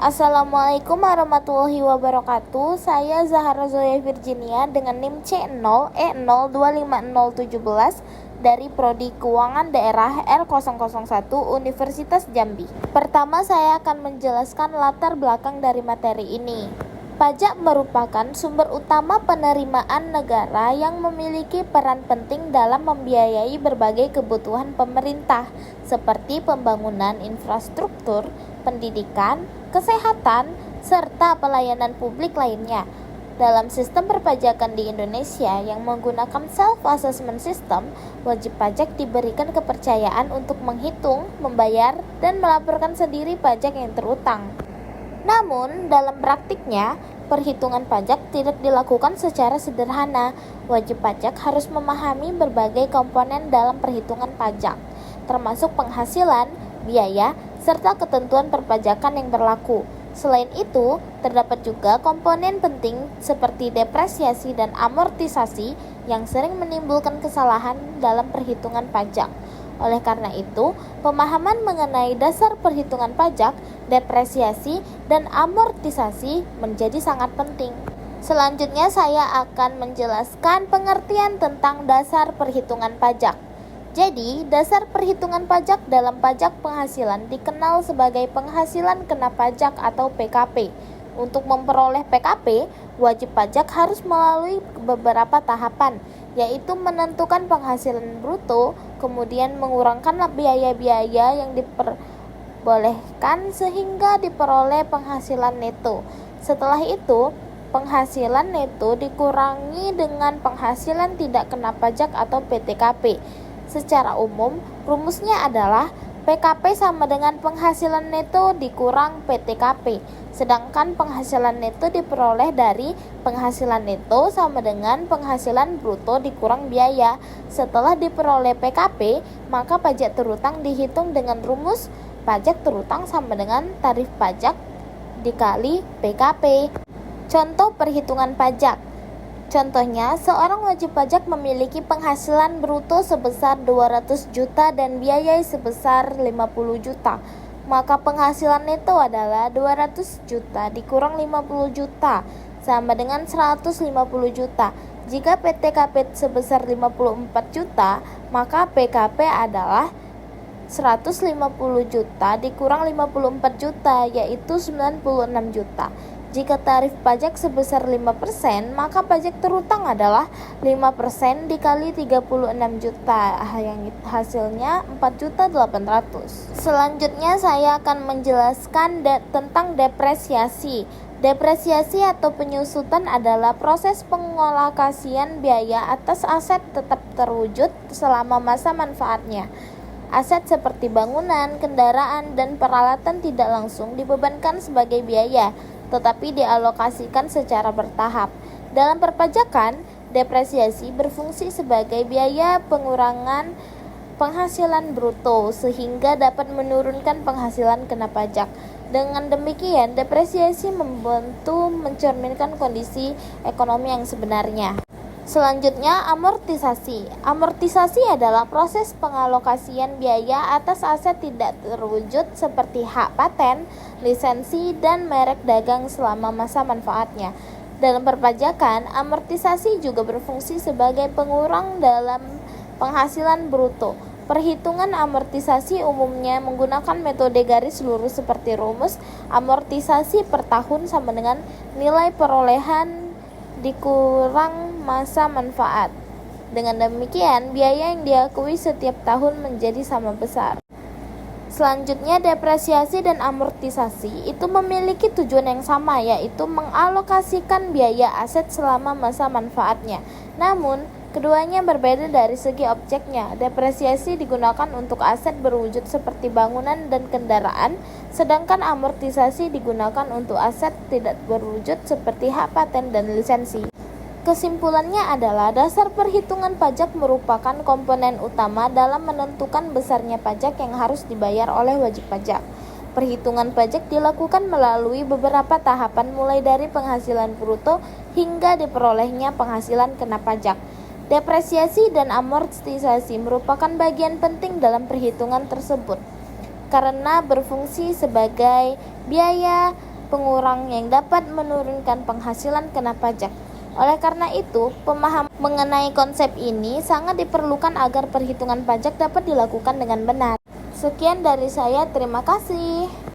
Assalamualaikum warahmatullahi wabarakatuh. Saya Zahra Zoya Virginia dengan NIM C0E025017 dari Prodi Keuangan Daerah R001 Universitas Jambi. Pertama, saya akan menjelaskan latar belakang dari materi ini. Pajak merupakan sumber utama penerimaan negara yang memiliki peran penting dalam membiayai berbagai kebutuhan pemerintah, seperti pembangunan infrastruktur, pendidikan, kesehatan, serta pelayanan publik lainnya. Dalam sistem perpajakan di Indonesia yang menggunakan self-assessment system, wajib pajak diberikan kepercayaan untuk menghitung, membayar, dan melaporkan sendiri pajak yang terutang. Namun, dalam praktiknya, perhitungan pajak tidak dilakukan secara sederhana. Wajib pajak harus memahami berbagai komponen dalam perhitungan pajak, termasuk penghasilan, biaya, serta ketentuan perpajakan yang berlaku. Selain itu, terdapat juga komponen penting seperti depresiasi dan amortisasi yang sering menimbulkan kesalahan dalam perhitungan pajak. Oleh karena itu, pemahaman mengenai dasar perhitungan pajak, depresiasi, dan amortisasi menjadi sangat penting. Selanjutnya, saya akan menjelaskan pengertian tentang dasar perhitungan pajak. Jadi, dasar perhitungan pajak dalam pajak penghasilan dikenal sebagai penghasilan kena pajak atau PKP. Untuk memperoleh PKP, wajib pajak harus melalui beberapa tahapan, yaitu menentukan penghasilan bruto, kemudian mengurangkan biaya-biaya yang diperbolehkan sehingga diperoleh penghasilan neto. Setelah itu, penghasilan neto dikurangi dengan penghasilan tidak kena pajak atau PTKP. Secara umum, rumusnya adalah PKP sama dengan penghasilan neto dikurang PTKP, sedangkan penghasilan neto diperoleh dari penghasilan neto sama dengan penghasilan bruto dikurang biaya. Setelah diperoleh PKP, maka pajak terutang dihitung dengan rumus pajak terutang sama dengan tarif pajak dikali PKP. Contoh perhitungan pajak. Contohnya, seorang wajib pajak memiliki penghasilan bruto sebesar 200 juta dan biaya sebesar 50 juta. Maka penghasilan neto adalah 200 juta dikurang 50 juta, sama dengan 150 juta. Jika PTKP sebesar 54 juta, maka PKP adalah 150 juta dikurang 54 juta, yaitu 96 juta. Jika tarif pajak sebesar 5%, maka pajak terutang adalah 5% dikali 36 juta, yang hasilnya 4.800.000. Selanjutnya saya akan menjelaskan tentang depresiasi. Depresiasi atau penyusutan adalah proses pengalokasian biaya atas aset tetap terwujud selama masa manfaatnya. Aset seperti bangunan, kendaraan, dan peralatan tidak langsung dibebankan sebagai biaya, tetapi dialokasikan secara bertahap. Dalam perpajakan, depresiasi berfungsi sebagai biaya pengurangan penghasilan bruto sehingga dapat menurunkan penghasilan kena pajak. Dengan demikian, depresiasi membantu mencerminkan kondisi ekonomi yang sebenarnya. Selanjutnya, amortisasi. Amortisasi adalah proses pengalokasian biaya atas aset tidak terwujud seperti hak paten, lisensi, dan merek dagang selama masa manfaatnya. Dalam perpajakan, amortisasi juga berfungsi sebagai pengurang dalam penghasilan bruto. Perhitungan amortisasi umumnya menggunakan metode garis lurus seperti rumus amortisasi per tahun sama dengan nilai perolehan dikurang masa manfaat. Dengan demikian, biaya yang diakui setiap tahun menjadi sama besar. Selanjutnya, depresiasi dan amortisasi itu memiliki tujuan yang sama, yaitu mengalokasikan biaya aset selama masa manfaatnya. Namun, keduanya berbeda dari segi objeknya. Depresiasi digunakan untuk aset berwujud seperti bangunan dan kendaraan, sedangkan amortisasi digunakan untuk aset tidak berwujud seperti hak paten dan lisensi. Kesimpulannya adalah dasar perhitungan pajak merupakan komponen utama dalam menentukan besarnya pajak yang harus dibayar oleh wajib pajak. Perhitungan pajak dilakukan melalui beberapa tahapan mulai dari penghasilan bruto hingga diperolehnya penghasilan kena pajak. Depresiasi dan amortisasi merupakan bagian penting dalam perhitungan tersebut karena berfungsi sebagai biaya pengurang yang dapat menurunkan penghasilan kena pajak. Oleh karena itu, pemahaman mengenai konsep ini sangat diperlukan agar perhitungan pajak dapat dilakukan dengan benar. Sekian dari saya, terima kasih.